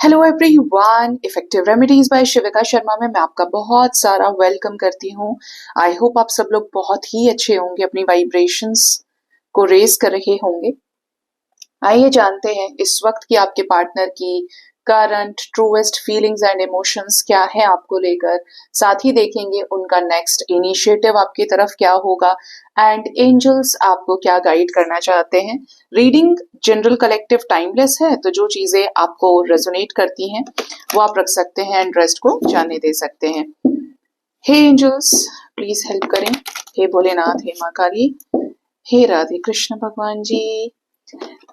Hello everyone, effective remedies by Shivika Sharma में मैं आपका बहुत सारा वेलकम करती हूँ। आई होप आप सब लोग बहुत ही अच्छे होंगे, अपनी वाइब्रेशंस को रेज कर रहे होंगे। आइए जानते हैं इस वक्त की आपके पार्टनर की current truest feelings and emotions क्या है आपको लेकर। साथ ही देखेंगे उनका नेक्स्ट इनिशिएटिव आपकी तरफ क्या होगा एंड एंजल्स आपको क्या गाइड करना चाहते हैं। रीडिंग जनरल कलेक्टिव टाइमलेस है, तो जो चीजें आपको रेजोनेट करती हैं वो आप रख सकते हैं एंड रेस्ट को जाने दे सकते हैं। हे एंजल्स, प्लीज हेल्प करें। हे भोलेनाथ, हे माँ काली, हे राधे कृष्ण भगवान जी,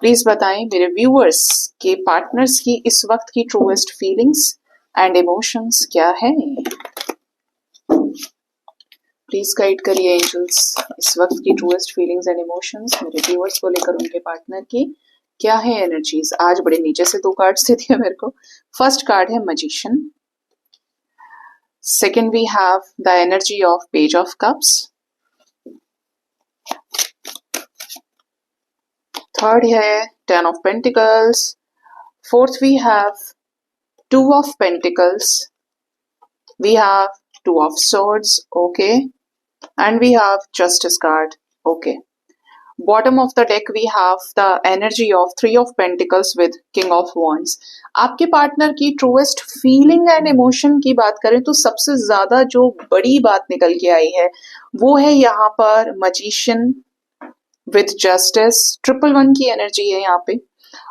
प्लीज बताएं मेरे व्यूअर्स के पार्टनर्स की इस वक्त की ट्रूएस्ट फीलिंग्स एंड इमोशंस क्या है। प्लीज गाइड करिए एंजल्स, इस वक्त की ट्रूएस्ट फीलिंग्स एंड इमोशंस मेरे व्यूअर्स को लेकर उनके पार्टनर की क्या है एनर्जीज। आज बड़े नीचे से दो कार्ड्स दे दिए मेरे को। फर्स्ट कार्ड है magician, second we have the energy of page of cups, third है ten of pentacles, fourth we have two of pentacles, we have two of swords, okay, and we have justice card, okay. Bottom of the deck we have the energy of three of pentacles with king of wands। आपके partner की truest feeling and emotion की बात करें तो सबसे ज्यादा जो बड़ी बात निकल के आई है वो है यहाँ पर magician with justice, triple one की एनर्जी है यहाँ पे,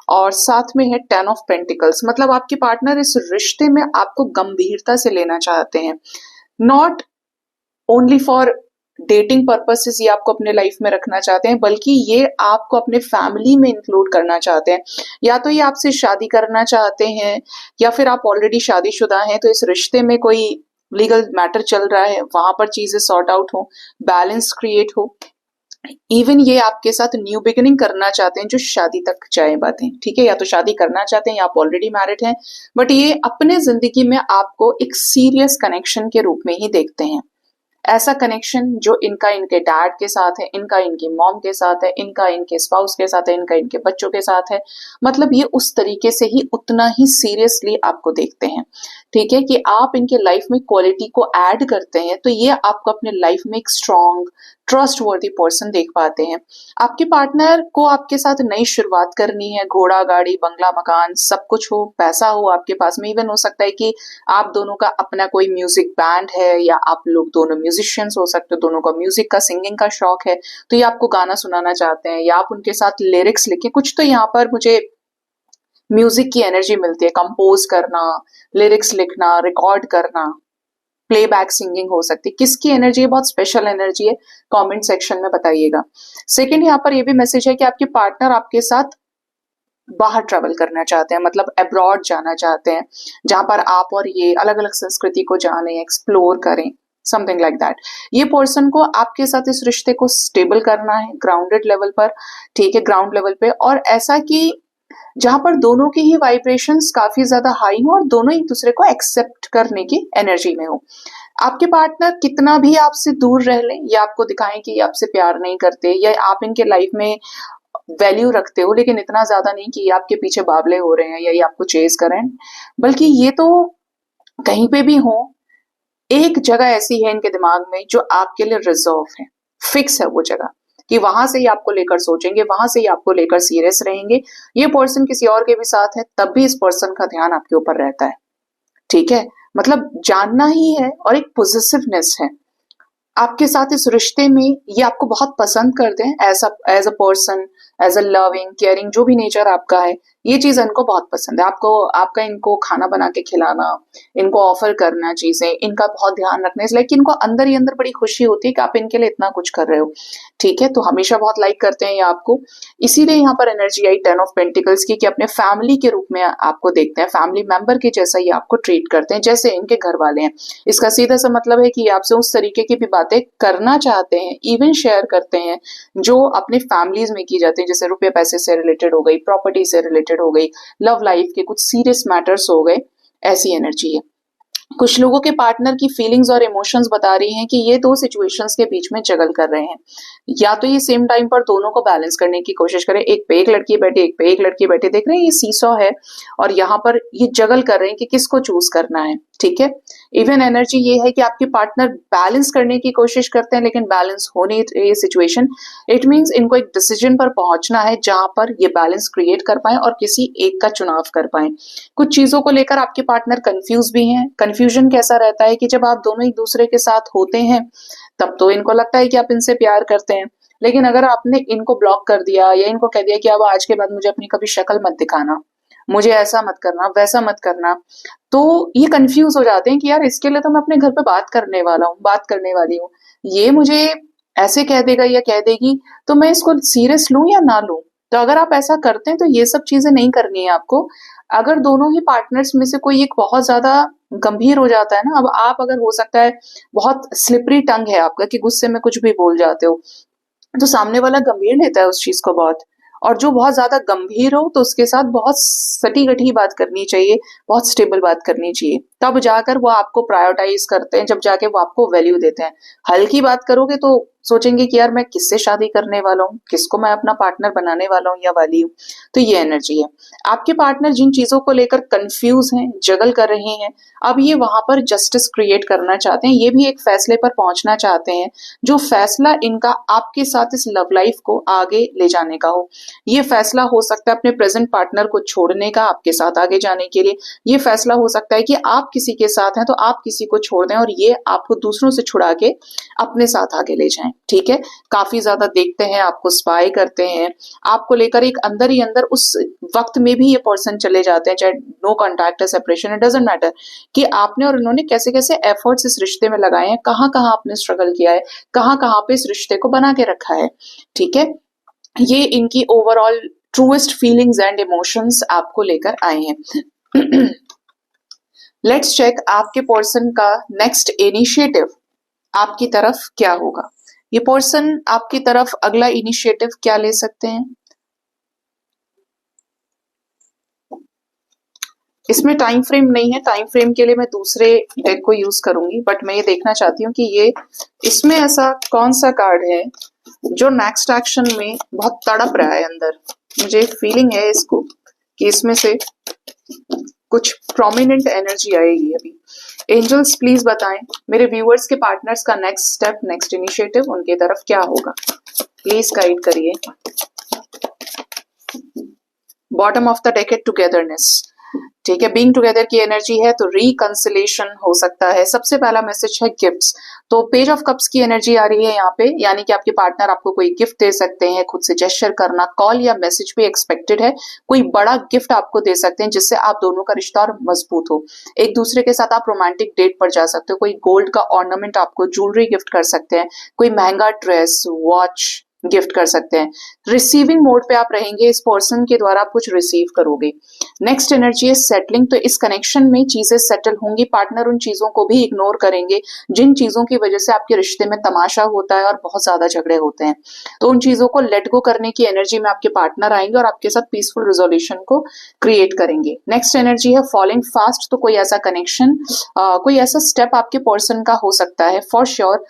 और साथ में है टेन ऑफ पेंटिकल्स। मतलब आपके पार्टनर इस रिश्ते में आपको गंभीरता से लेना चाहते हैं, not only for dating purposes ये आपको अपने लाइफ में रखना चाहते हैं, बल्कि ये आपको अपने फैमिली में इंक्लूड करना चाहते हैं। या तो ये आपसे शादी करना चाहते हैं या फिर आप ऑलरेडी शादीशुदा हैं, तो इस रिश्ते में कोई लीगल मैटर चल रहा है, वहां पर चीजें सॉर्ट आउट हो, बैलेंस क्रिएट हो। इवन ये आपके साथ न्यू बिगिनिंग करना चाहते हैं जो शादी तक जाए बातें, ठीक है। या तो शादी करना चाहते हैं या आप ऑलरेडी मैरिड हैं, बट ये अपने जिंदगी में आपको एक सीरियस कनेक्शन के रूप में ही देखते हैं। ऐसा कनेक्शन जो इनका इनके डैड के साथ है, इनका इनकी मॉम के साथ है, इनका इनके स्पाउस के साथ है, इनका इनके बच्चों के साथ है। मतलब ये उस तरीके से ही उतना ही सीरियसली आपको देखते हैं, ठीक है, कि आप इनके लाइफ में क्वालिटी को ऐड करते हैं, तो ये आपको अपने लाइफ में एक स्ट्रॉन्ग ट्रस्ट वर्दी पर्सन देख पाते हैं। आपके पार्टनर को आपके साथ नई शुरुआत करनी है, घोड़ा गाड़ी बंगला मकान सब कुछ हो, पैसा हो आपके पास में। इवन हो सकता है कि आप दोनों का अपना कोई म्यूजिक बैंड है या आप लोग दोनों म्यूजिशियंस हो सकते हो, दोनों का म्यूजिक का सिंगिंग का शौक है, तो ये आपको गाना सुनाना चाहते हैं या आप उनके साथ लिरिक्स लिखे कुछ। तो यहाँ पर मुझे म्यूजिक की एनर्जी मिलती है, कंपोज करना, लिरिक्स लिखना, रिकॉर्ड करना, प्लेबैक सिंगिंग हो सकती है। किसकी एनर्जी है, बहुत स्पेशल एनर्जी है, कमेंट सेक्शन में बताइएगा। सेकंड, यहाँ पर ये भी मैसेज है कि आपके पार्टनर आपके साथ बाहर ट्रेवल करना चाहते हैं, मतलब अब्रॉड जाना चाहते हैं, जहां पर आप और ये अलग अलग संस्कृति को जाने, एक्सप्लोर करें, समथिंग लाइक दैट। ये पर्सन को आपके साथ इस रिश्ते को स्टेबल करना है ग्राउंडेड लेवल पर, ठीक है, ग्राउंड लेवल पे, और ऐसा कि जहां पर दोनों की ही वाइब्रेशंस काफी ज्यादा हाई हो और दोनों एक दूसरे को एक्सेप्ट करने की एनर्जी में हो। आपके पार्टनर कितना भी आपसे दूर रह लें या आपको दिखाएं कि ये आपसे प्यार नहीं करते या आप इनके लाइफ में वैल्यू रखते हो, लेकिन इतना ज्यादा नहीं कि ये आपके पीछे बावले हो रहे हैं या ये आपको चेज करें, बल्कि ये तो कहीं पे भी हो, एक जगह ऐसी है इनके दिमाग में जो आपके लिए रिजर्व है, फिक्स है वो जगह, कि वहां से ही आपको लेकर सोचेंगे, वहां से ही आपको लेकर सीरियस रहेंगे। ये पर्सन किसी और के भी साथ है तब भी इस पर्सन का ध्यान आपके ऊपर रहता है, ठीक है। मतलब जानना ही है, और एक पॉजिटिवनेस है आपके साथ इस रिश्ते में। ये आपको बहुत पसंद करते हैं as a person, as a loving caring, जो भी नेचर आपका है, ये चीज इनको बहुत पसंद है। आपको आपका इनको खाना बना के खिलाना, इनको ऑफर करना चीजें, इनका बहुत ध्यान रखना, इसलिए कि इनको अंदर ही अंदर बड़ी खुशी होती है कि आप इनके लिए इतना कुछ कर रहे हो, ठीक है। तो हमेशा बहुत लाइक करते हैं ये आपको, इसीलिए यहाँ पर energy I ten of pentacles की, कि अपने फैमिली के रूप में आपको देखते हैं, फैमिली मेंबर के जैसा ये आपको ट्रीट करते हैं जैसे इनके घर वाले हैं। इसका सीधा सा मतलब है कि आपसे उस तरीके की भी बातें करना चाहते हैं, इवन शेयर करते हैं जो अपने फैमिलीज में की जाती है, जैसे रुपये पैसे से रिलेटेड हो गई, प्रॉपर्टी से रिलेटेड हो गई, लव लाइफ के कुछ सीरियस मैटर्स हो गए, ऐसी एनर्जी है। कुछ लोगों के पार्टनर की फीलिंग्स और इमोशंस बता रही हैं कि ये दो सिचुएशंस के बीच में जगल कर रहे हैं। या तो ये सेम टाइम पर दोनों को बैलेंस करने की कोशिश करें, एक पे एक लड़की बैठी, एक पे एक लड़की बैठी, देख रहे हैं ये सीसॉ है, और यहाँ पर ये जगल कर रहे हैं कि किसको चूज करना है। ठीक है, इवन एनर्जी ये है कि आपके पार्टनर बैलेंस करने की कोशिश करते हैं लेकिन बैलेंस हो नहीं रही सिचुएशन। इट मीन्स इनको एक डिसीजन पर पहुंचना है जहां पर ये बैलेंस क्रिएट कर पाए और किसी एक का चुनाव कर पाए। कुछ चीजों को लेकर आपके पार्टनर कंफ्यूज भी हैं। कंफ्यूजन कैसा रहता है कि जब आप दोनों एक दूसरे के साथ होते हैं तब तो इनको लगता है कि आप इनसे प्यार करते हैं, लेकिन अगर आपने इनको ब्लॉक कर दिया या इनको कह दिया कि अब आज के बाद मुझे अपनी कभी शक्ल मत दिखाना, मुझे ऐसा मत करना, वैसा मत करना, तो ये कंफ्यूज हो जाते हैं कि यार इसके लिए तो मैं अपने घर पे बात करने वाला हूँ, बात करने वाली हूँ, ये मुझे ऐसे कह देगा या कह देगी तो मैं इसको सीरियस लूं या ना लूं। तो अगर आप ऐसा करते हैं तो ये सब चीजें नहीं करनी है आपको। अगर दोनों ही पार्टनर्स में से कोई एक बहुत ज्यादा गंभीर हो जाता है ना, अब आप अगर हो सकता है बहुत स्लिपरी टंग है आपका कि गुस्से में कुछ भी बोल जाते हो, तो सामने वाला गंभीर लेता है उस चीज को बहुत। और जो बहुत ज्यादा गंभीर हो तो उसके साथ बहुत सटी गठी बात करनी चाहिए, बहुत स्टेबल बात करनी चाहिए, तब जाकर वो आपको प्रायोरिटाइज करते हैं, जब जाके वो आपको वैल्यू देते हैं। हल्की बात करोगे तो सोचेंगे कि यार मैं किससे शादी करने वाला हूँ, किसको मैं अपना पार्टनर बनाने वाला हूँ या वाली हूँ। तो ये एनर्जी है। आपके पार्टनर जिन चीजों को लेकर कंफ्यूज हैं, जगल कर रहे हैं, अब ये वहां पर जस्टिस क्रिएट करना चाहते हैं, ये भी एक फैसले पर पहुंचना चाहते हैं, जो फैसला इनका आपके साथ इस लव लाइफ को आगे ले जाने का हो। ये फैसला हो सकता है अपने प्रेजेंट पार्टनर को छोड़ने का आपके साथ आगे जाने के लिए। ये फैसला हो सकता है कि आप किसी के साथ हैं तो आप किसी को छोड़ दें और ये आपको दूसरों से छुड़ा के अपने साथ आगे ले जाएं। ठीक है, काफी ज्यादा देखते हैं, आपको स्पाई करते हैं, आपको लेकर एक अंदर ही अंदर उस वक्त में भी ये पर्सन चले जाते हैं, चाहे नो कॉन्टैक्ट है, सेपरेशन, इट डजंट मैटर कि आपने और उन्होंने कैसे कैसे एफर्ट्स इस रिश्ते में लगाए हैं, कहाँ कहाँ आपने स्ट्रगल किया है, कहाँ कहाँ पे इस रिश्ते को बना के रखा है। ठीक है, ये इनकी overall truest feelings and emotions आपको लेकर आए हैं। लेट्स चेक आपके पर्सन का नेक्स्ट इनिशिएटिव आपकी तरफ क्या होगा। ये पर्सन आपकी तरफ अगला इनिशिएटिव क्या ले सकते हैं। इसमें टाइम फ्रेम नहीं है, टाइम फ्रेम के लिए मैं दूसरे डेक को यूज करूंगी, बट मैं ये देखना चाहती हूँ कि ये इसमें ऐसा कौन सा कार्ड है जो नेक्स्ट एक्शन में बहुत तड़प रहा है अंदर। मुझे फीलिंग है इसको कि इसमें से कुछ प्रोमिनेंट एनर्जी आएगी अभी। एंजल्स प्लीज बताएं मेरे व्यूअर्स के पार्टनर्स का नेक्स्ट स्टेप, नेक्स्ट इनिशिएटिव उनके तरफ क्या होगा, प्लीज गाइड करिए। बॉटम ऑफ द डेक है टुगेदरनेस। ठीक है, बीइंग टुगेदर की एनर्जी है तो रिकंसिलेशन हो सकता है। सबसे पहला मैसेज है गिफ्ट्स, तो पेज ऑफ कप्स की एनर्जी आ रही है यहाँ पे, यानी कि आपके पार्टनर आपको कोई गिफ्ट दे सकते हैं, खुद से जेस्चर करना, कॉल या मैसेज भी एक्सपेक्टेड है, कोई बड़ा गिफ्ट आपको दे सकते हैं जिससे आप दोनों का रिश्ता और मजबूत हो। एक दूसरे के साथ आप रोमांटिक डेट पर जा सकते हो, कोई गोल्ड का ऑर्नामेंट आपको ज्वेलरी गिफ्ट कर सकते हैं, कोई महंगा ड्रेस, वॉच गिफ्ट कर सकते हैं। रिसीविंग मोड पे आप रहेंगे, इस पर्सन के द्वारा आप कुछ रिसीव करोगे। नेक्स्ट एनर्जी है सेटलिंग, तो इस कनेक्शन में चीजें सेटल होंगी, पार्टनर उन चीजों को भी इग्नोर करेंगे जिन चीजों की वजह से आपके रिश्ते में तमाशा होता है और बहुत ज्यादा झगड़े होते हैं, तो उन चीजों को लेट गो करने की एनर्जी में आपके पार्टनर आएंगे और आपके साथ पीसफुल रिजोल्यूशन को क्रिएट करेंगे। नेक्स्ट एनर्जी है फॉलिंग फास्ट, तो कोई ऐसा कनेक्शन, कोई ऐसा स्टेप आपके पर्सन का हो सकता है फॉर श्योर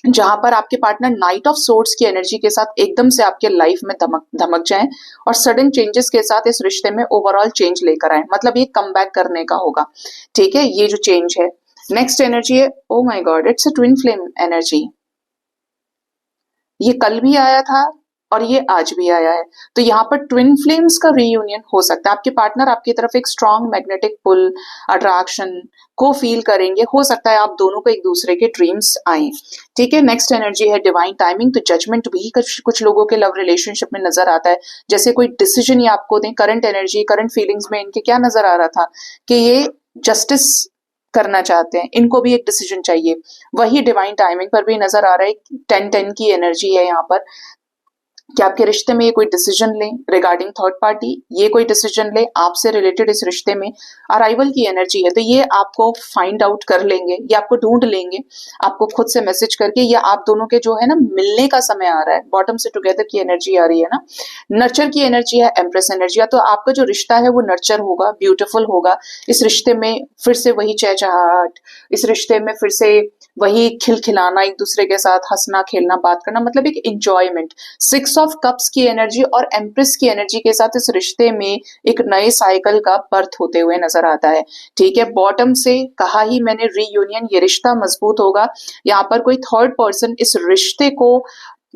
जहां पर आपके पार्टनर नाइट ऑफ सोर्ड्स की एनर्जी के साथ एकदम से आपके लाइफ में धमक जाएं और सडन चेंजेस के साथ इस रिश्ते में ओवरऑल चेंज लेकर आए, मतलब ये कम बैक करने का होगा। ठीक है, ये जो चेंज है। नेक्स्ट एनर्जी है, oh my God, it's a twin flame energy. ये कल भी आया था और ये आज भी आया है, तो यहाँ पर ट्विन फ्लेम्स का रीयूनियन हो सकता है। आपके पार्टनर आपकी तरफ एक स्ट्रॉन्ग मैग्नेटिक पुल, अट्रैक्शन को फील करेंगे, हो सकता है आप दोनों को एक दूसरे के ड्रीम्स आए। ठीक है, नेक्स्ट एनर्जी है डिवाइन टाइमिंग, तो जजमेंट भी कुछ लोगों के लव रिलेशनशिप में नजर आता है, जैसे कोई डिसीजन ये आपको दें। करंट एनर्जी, करंट फीलिंग्स में इनके क्या नजर आ रहा था कि ये जस्टिस करना चाहते हैं, इनको भी एक डिसीजन चाहिए, वही डिवाइन टाइमिंग पर भी नजर आ रहा है। 10-10 की एनर्जी है यहाँ पर, कि आपके रिश्ते में ये कोई डिसीजन लें रिगार्डिंग थर्ड पार्टी, ये कोई डिसीजन लें आपसे रिलेटेड इस रिश्ते में अराइवल की एनर्जी है, तो ये आपको फाइंड आउट कर लेंगे, ये आपको ढूंढ लेंगे आपको खुद से मैसेज करके, या आप दोनों के जो है ना मिलने का समय आ रहा है, बॉटम से टुगेदर की एनर्जी आ रही है ना, नर्चर की एनर्जी है, एम्प्रेस एनर्जी है, तो आपका जो रिश्ता है वो नर्चर होगा, ब्यूटीफुल होगा। इस रिश्ते में फिर से वही चहचहाहट, इस रिश्ते में फिर से वही खिलखिलाना, एक दूसरे के साथ हंसना खेलना बात करना, मतलब एक इंजॉयमेंट। सिक्स ऑफ कप्स की एनर्जी और एम्प्रेस की एनर्जी के साथ इस रिश्ते में एक नए साइकिल का बर्थ होते हुए नजर आता है। ठीक है, बॉटम से कहा ही मैंने रीयूनियन, ये रिश्ता मजबूत होगा। यहाँ पर कोई थर्ड पर्सन इस रिश्ते को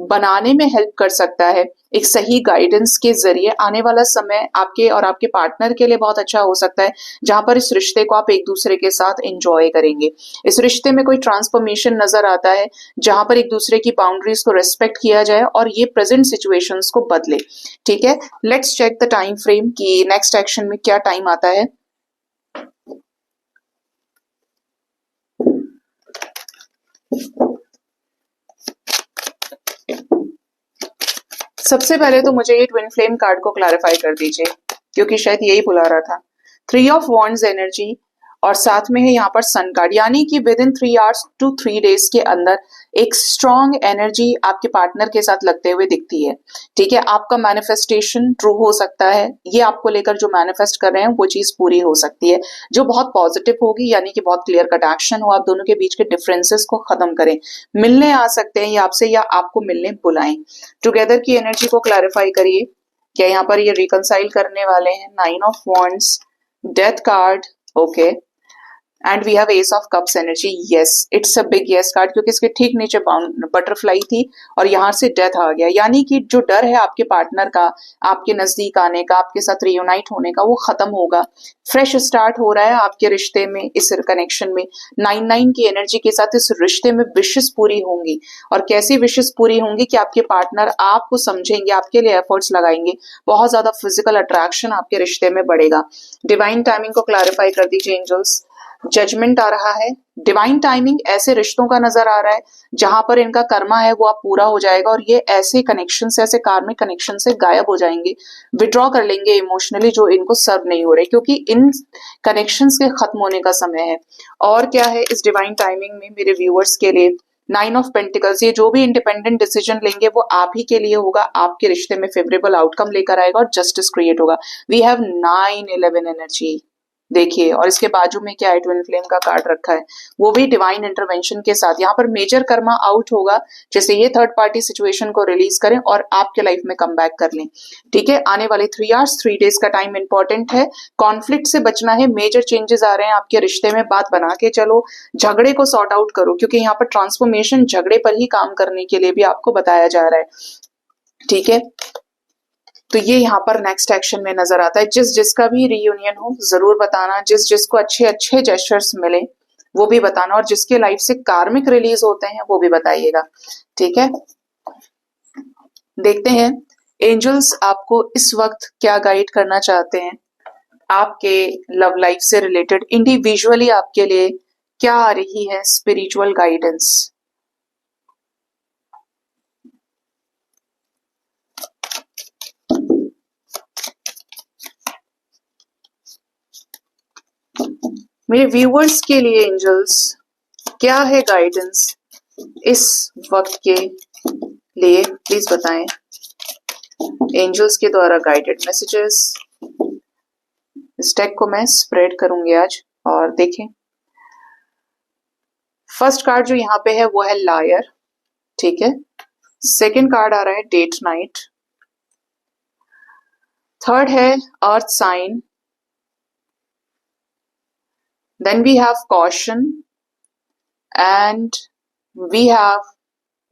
बनाने में हेल्प कर सकता है, एक सही गाइडेंस के जरिए। आने वाला समय आपके और आपके पार्टनर के लिए बहुत अच्छा हो सकता है, जहां पर इस रिश्ते को आप एक दूसरे के साथ एंजॉय करेंगे। इस रिश्ते में कोई ट्रांसफॉर्मेशन नजर आता है, जहां पर एक दूसरे की बाउंड्रीज को रेस्पेक्ट किया जाए और ये प्रेजेंट सिचुएशंस को बदले। ठीक है, let's check the time frame कि नेक्स्ट एक्शन में क्या टाइम आता है। सबसे पहले तो मुझे ये ट्विन फ्लेम कार्ड को क्लैरिफाई कर दीजिए, क्योंकि शायद यही बुला रहा था। 3 ऑफ वॉन्ड्स एनर्जी और साथ में है यहाँ पर सन कार्ड, यानी कि with in 3 hours to 3 days के अंदर एक स्ट्रॉन्ग एनर्जी आपके पार्टनर के साथ लगते हुए दिखती है। ठीक है, आपका मैनिफेस्टेशन ट्रू हो सकता है, ये आपको लेकर जो मैनिफेस्ट कर रहे हैं वो चीज पूरी हो सकती है, जो बहुत पॉजिटिव होगी, यानी कि बहुत क्लियर कट एक्शन हो, आप दोनों के बीच के डिफरेंसेस को खत्म करें। मिलने आ सकते हैं ये आपसे, या आपको मिलने बुलाएं। टुगेदर की एनर्जी को क्लैरिफाई करिए, क्या यहाँ पर ये रिकंसाइल करने वाले हैं। 9 of wands, death card, okay, and we have ace of cups energy. Yes, it's a big yes card, क्योंकि इसके ठीक नीचे बटरफ्लाई थी और यहाँ से डेथ आ गया, यानी कि जो डर है आपके पार्टनर का आपके नजदीक आने का, आपके साथ रियूनाइट होने का, वो खत्म होगा। फ्रेश स्टार्ट हो रहा है आपके रिश्ते में, इस कनेक्शन में। 9 की एनर्जी के साथ इस रिश्ते में विशेष पूरी होंगी, और कैसी विशेष पूरी होंगी कि आपके पार्टनर आपको समझेंगे, आपके लिए एफर्ट्स लगाएंगे, बहुत ज्यादा फिजिकल अट्रैक्शन आपके रिश्ते में बढ़ेगा। डिवाइन टाइमिंग को क्लैरिफाई कर दीजिए एंजल्स। जजमेंट आ रहा है, डिवाइन टाइमिंग ऐसे रिश्तों का नजर आ रहा है जहां पर इनका कर्मा है वो अब पूरा हो जाएगा, और ये ऐसे कनेक्शन से, ऐसे कार्मिक कनेक्शन से गायब हो जाएंगे, विड्रॉ कर लेंगे इमोशनली, जो इनको सर्व नहीं हो रहे, क्योंकि इन कनेक्शंस के खत्म होने का समय है। और क्या है इस डिवाइन टाइमिंग में मेरे व्यूअर्स के लिए? 9 ऑफ पेंटिकल्स, ये जो भी इंडिपेंडेंट डिसीजन लेंगे वो आप ही के लिए होगा, आपके रिश्ते में फेवरेबल आउटकम लेकर आएगा और जस्टिस क्रिएट होगा। वी हैव 9-11 एनर्जी, देखिए, और इसके बाजू में क्या है, ट्विन फ्लेम का कार्ड रखा है, वो भी डिवाइन इंटरवेंशन के साथ। यहाँ पर मेजर कर्मा आउट होगा, जैसे ये थर्ड पार्टी सिचुएशन को रिलीज करें और आपके लाइफ में कम बैक कर लें। ठीक है, आने वाले 3 आवर्स 3 डेज का टाइम इंपॉर्टेंट है, कॉन्फ्लिक्ट से बचना है, मेजर चेंजेस आ रहे हैं आपके रिश्ते में, बात बना के चलो, झगड़े को सॉर्ट आउट करो, क्योंकि यहाँ पर ट्रांसफॉर्मेशन झगड़े पर ही काम करने के लिए भी आपको बताया जा रहा है। ठीक है, तो ये यहाँ पर नेक्स्ट एक्शन में नजर आता है। जिस जिसका भी रीयूनियन हो जरूर बताना, जिस जिसको अच्छे अच्छे जेस्चर्स मिले वो भी बताना, और जिसके लाइफ से कार्मिक रिलीज होते हैं वो भी बताइएगा। ठीक है, देखते हैं एंजल्स आपको इस वक्त क्या गाइड करना चाहते हैं, आपके लव लाइफ से रिलेटेड इंडिविजुअली आपके लिए क्या आ रही है स्पिरिचुअल गाइडेंस। मेरे व्यूअर्स के लिए एंजल्स क्या है गाइडेंस इस वक्त के लिए, प्लीज बताएं। एंजल्स के द्वारा गाइडेड मैसेजेस, इस डेक को मैं स्प्रेड करूंगी आज, और देखें फर्स्ट कार्ड जो यहाँ पे है वो है लायर। ठीक है, सेकंड कार्ड आ रहा है डेट नाइट, थर्ड है earth sign, then we have caution and we have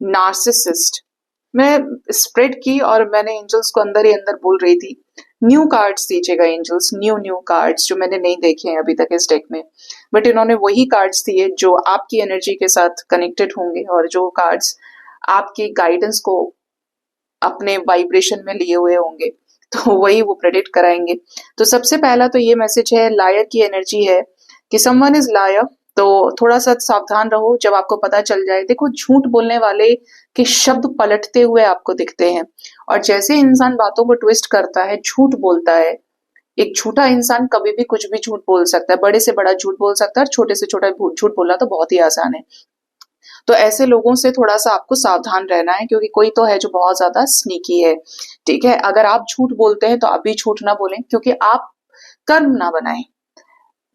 narcissist। मैं स्प्रेड की और मैंने एंजल्स को अंदर ही अंदर बोल रही थी न्यू कार्ड्स दीजिएगा एंजल्स, न्यू कार्ड्स जो मैंने नहीं देखे हैं अभी तक इस डेक में, बट इन्होंने वही कार्ड्स दिए जो आपकी एनर्जी के साथ कनेक्टेड होंगे और जो कार्ड्स आपकी गाइडेंस को अपने वाइब्रेशन में लिए हुए होंगे, तो वही वो प्रेडिक्ट कराएंगे। तो सबसे पहला तो ये मैसेज है, लायर की एनर्जी है कि समवन इज लायर, तो थोड़ा सा सावधान रहो जब आपको पता चल जाए। देखो, झूठ बोलने वाले के शब्द पलटते हुए आपको दिखते हैं, और जैसे इंसान बातों को ट्विस्ट करता है, झूठ बोलता है, एक झूठा इंसान कभी भी कुछ भी झूठ बोल सकता है, बड़े से बड़ा झूठ बोल सकता है, और छोटे से छोटा झूठ बोलना तो बहुत ही आसान है। तो ऐसे लोगों से थोड़ा सा आपको सावधान रहना है, क्योंकि कोई तो है जो बहुत ज्यादा स्नीकी है। ठीक है, अगर आप झूठ बोलते हैं तो आप भी झूठ ना बोलें, क्योंकि आप कर्म ना बनाएं।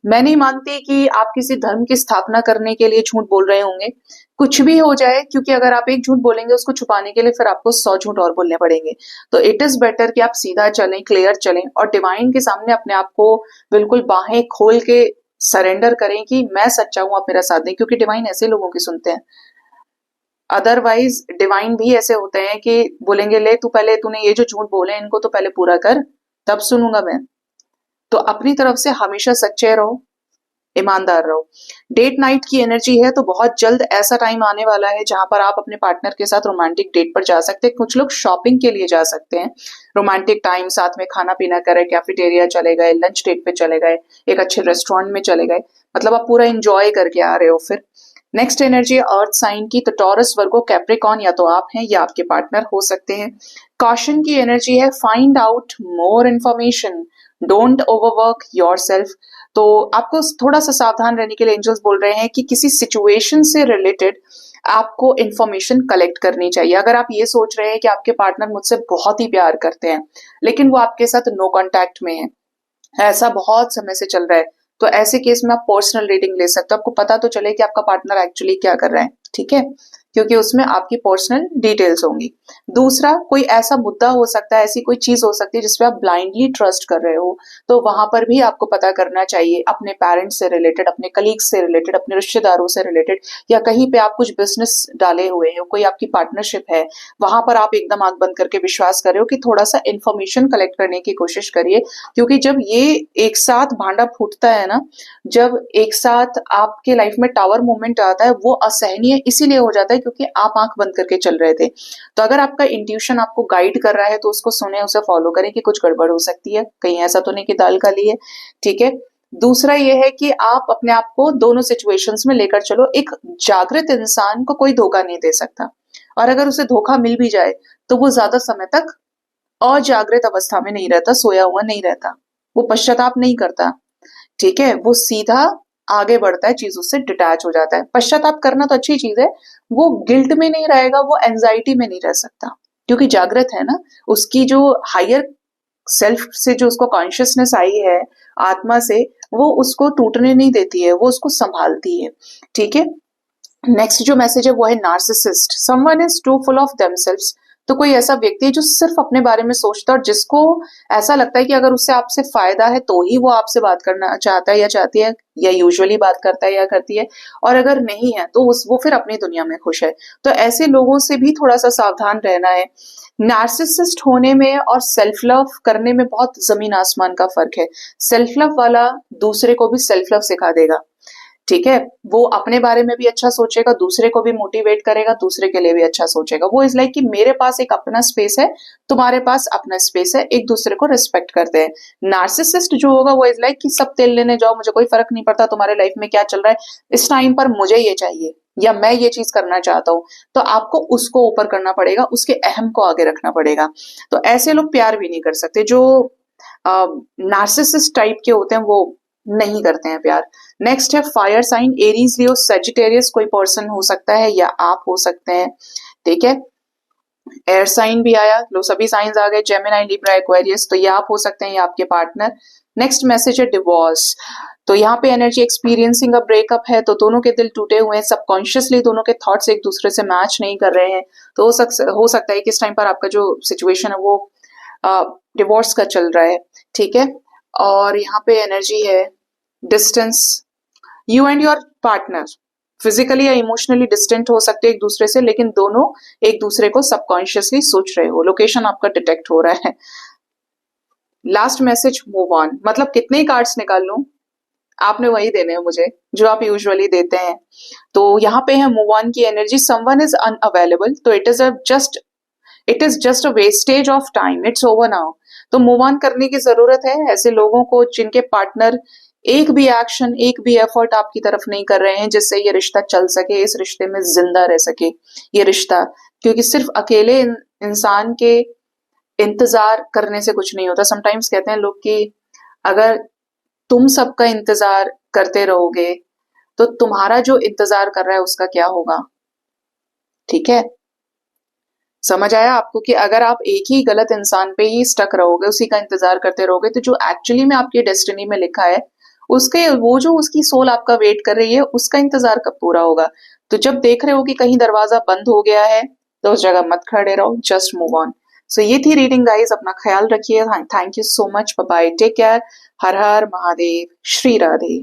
मैं नहीं मानती कि आप किसी धर्म की स्थापना करने के लिए झूठ बोल रहे होंगे। कुछ भी हो जाए, क्योंकि अगर आप एक झूठ बोलेंगे उसको छुपाने के लिए फिर आपको 100 झूठ और बोलने पड़ेंगे। तो इट इज बेटर कि आप सीधा चलें, क्लियर चलें, और डिवाइन के सामने अपने आप को बिल्कुल बाहें खोल के सरेंडर करें कि मैं सच्चा हूं, आप मेरा साथ दें, क्योंकि डिवाइन ऐसे लोगों की सुनते हैं। अदरवाइज डिवाइन भी ऐसे होते हैं कि बोलेंगे, ले तू पहले, तूने ये जो झूठ बोले इनको तो पहले पूरा कर, तब सुनूंगा मैं। तो अपनी तरफ से हमेशा सच्चे रहो, ईमानदार रहो। डेट नाइट की एनर्जी है, तो बहुत जल्द ऐसा टाइम आने वाला है जहां पर आप अपने पार्टनर के साथ रोमांटिक डेट पर जा सकते हैं। कुछ लोग शॉपिंग के लिए जा सकते हैं, रोमांटिक टाइम, साथ में खाना पीना करे, कैफेटेरिया चले गए, लंच डेट पे चले गए, एक अच्छे रेस्टोरेंट में चले गए, मतलब आप पूरा इंजॉय करके आ रहे हो। फिर नेक्स्ट एनर्जी है अर्थ साइन की, तो टॉरस, वर्गो, कैप्रिकॉन, या तो आप हैं या आपके पार्टनर हो सकते हैं। कॉशन की एनर्जी है, find out more information, don't overwork yourself. तो आपको थोड़ा सा सावधान रहने के लिए एंजल्स बोल रहे हैं कि किसी सिचुएशन से रिलेटेड आपको इंफॉर्मेशन कलेक्ट करनी चाहिए। अगर आप ये सोच रहे हैं कि आपके पार्टनर मुझसे बहुत ही प्यार करते हैं लेकिन वो आपके साथ नो कांटेक्ट में है, ऐसा बहुत समय से चल रहा है, तो ऐसे केस में आप पर्सनल रीडिंग ले सकते हो। आपको पता तो चले कि आपका पार्टनर एक्चुअली क्या कर रहा है, ठीक है, क्योंकि उसमें आपकी पर्सनल डिटेल्स होंगी। दूसरा, कोई ऐसा मुद्दा हो सकता है, ऐसी कोई चीज हो सकती है जिसपे आप ब्लाइंडली ट्रस्ट कर रहे हो, तो वहां पर भी आपको पता करना चाहिए, अपने पेरेंट्स से रिलेटेड, अपने कलीग्स से रिलेटेड, अपने रिश्तेदारों से रिलेटेड, या कहीं पे आप कुछ बिजनेस डाले हुए हो, कोई आपकी पार्टनरशिप है, वहां पर आप एकदम आंख बंद करके विश्वास कर रहे हो, कि थोड़ा सा इंफॉर्मेशन कलेक्ट करने की कोशिश करिए। क्योंकि जब ये एक साथ भांडा फूटता है ना, जब एक साथ आपके लाइफ में टावर मूवमेंट आता है, वो असहनीय इसीलिए हो जाता है क्योंकि आप आंख बंद करके चल रहे थे। तो अगर आपका इंट्यूशन आपको गाइड कर रहा है तो उसको सुने, उसे फॉलो करें कि कुछ गड़बड़ हो सकती है, कहीं ऐसा तो नहीं कि दाल काली है, ठीक है। दूसरा ये है कि आप अपने आप को दोनों सिचुएशंस में लेकर चलो। एक जागृत इंसान को कोई धोखा नहीं दे सकता, और अगर उसे धोखा मिल भी जाए तो वो ज्यादा समय तक अजागृत अवस्था में नहीं रहता, सोया हुआ नहीं रहता, वो पश्चाताप नहीं करता, ठीक है, वो सीधा आगे बढ़ता है, चीजों से डिटैच हो जाता है। पश्चाताप करना तो अच्छी चीज है, वो गिल्ट में नहीं रहेगा, वो एंजाइटी में नहीं रह सकता, क्योंकि जागृत है ना, उसकी जो हायर सेल्फ से जो उसको कॉन्शियसनेस आई है आत्मा से, वो उसको टूटने नहीं देती है, वो उसको संभालती है, ठीक है। नेक्स्ट जो मैसेज है वो है narcissist, someone is too full of themselves. तो कोई ऐसा व्यक्ति है जो सिर्फ अपने बारे में सोचता है, और जिसको ऐसा लगता है कि अगर उससे आपसे फायदा है तो ही वो आपसे बात करना चाहता है या चाहती है, या यूजुअली बात करता है या करती है, और अगर नहीं है तो वो फिर अपनी दुनिया में खुश है। तो ऐसे लोगों से भी थोड़ा सा सावधान रहना है। नार्सिसिस्ट होने में और सेल्फ लव करने में बहुत जमीन आसमान का फर्क है। सेल्फ लव वाला दूसरे को भी सेल्फ लव सिखा देगा, ठीक है, वो अपने बारे में भी अच्छा सोचेगा, दूसरे को भी मोटिवेट करेगा, दूसरे के लिए भी अच्छा सोचेगा। वो इज लाइक कि मेरे पास एक अपना स्पेस है, तुम्हारे पास अपना स्पेस है, एक दूसरे को रिस्पेक्ट करते हैं। नार्सिसिस्ट जो होगा वो इज लाइक कि सब तेल लेने जाओ, मुझे कोई फर्क नहीं पड़ता तुम्हारे लाइफ में क्या चल रहा है, इस टाइम पर मुझे ये चाहिए या मैं ये चीज करना चाहता हूँ। तो आपको उसको ऊपर करना पड़ेगा, उसके अहम को आगे रखना पड़ेगा। तो ऐसे लोग प्यार भी नहीं कर सकते। जो नार्सिसिस्ट टाइप के होते हैं वो नहीं करते हैं प्यार। नेक्स्ट है फायर साइन, एरीज, लियो, सेजिटेरियस, कोई पर्सन हो सकता है या आप हो सकते हैं, ठीक है। एयर साइन भी आया, लो सभी साइंस आ गए, जेमिनी, लिब्रा, एक्वेरियस, तो ये आप हो सकते हैं या आपके पार्टनर। नेक्स्ट मैसेज है डिवोर्स, तो यहाँ पे एनर्जी एक्सपीरियंसिंग अ ब्रेकअप है, तो दोनों के दिल टूटे हुए हैं, सबकॉन्शियसली दोनों के थॉट्स एक दूसरे से मैच नहीं कर रहे हैं। तो हो सकता है कि इस टाइम पर आपका जो सिचुएशन है वो डिवोर्स का चल रहा है, ठीक है। और यहाँ पे एनर्जी है distance, you and your partner physically या इमोशनली डिस्टेंट हो सकते हैं एक दूसरे से, लेकिन दोनों एक दूसरे को सबकॉन्शियसली सोच रहे हो, लोकेशन आपका डिटेक्ट हो रहा है। लास्ट मैसेज मूव ऑन, मतलब कितने कार्ड्स निकाल लूं, आपने वही देने हैं मुझे जो आप यूजुअली देते हैं। तो यहाँ पे है मूव ऑन की एनर्जी, समवन इज अनअवेलेबल, तो it is just a wastage of time, it's over now. तो मूव ऑन करने की जरूरत है ऐसे लोगों को जिनके पार्टनर एक भी एक्शन, एक भी एफर्ट आपकी तरफ नहीं कर रहे हैं जिससे ये रिश्ता चल सके, इस रिश्ते में जिंदा रह सके ये रिश्ता। क्योंकि सिर्फ अकेले इंसान के इंतजार करने से कुछ नहीं होता। समटाइम्स कहते हैं लोग कि अगर तुम सबका इंतजार करते रहोगे तो तुम्हारा जो इंतजार कर रहा है उसका क्या होगा। ठीक है, समझ आया आपको कि अगर आप एक ही गलत इंसान पे ही स्टक रहोगे, उसी का इंतजार करते रहोगे, तो जो एक्चुअली में आपकी डेस्टिनी में लिखा है उसके, वो जो उसकी सोल आपका वेट कर रही है उसका इंतजार कब पूरा होगा। तो जब देख रहे हो कि कहीं दरवाजा बंद हो गया है तो उस जगह मत खड़े रहो, जस्ट मूव ऑन। सो ये थी रीडिंग गाइस, अपना ख्याल रखिए। Thank you so much, bye bye, take care, हर हर महादेव, श्री राधे।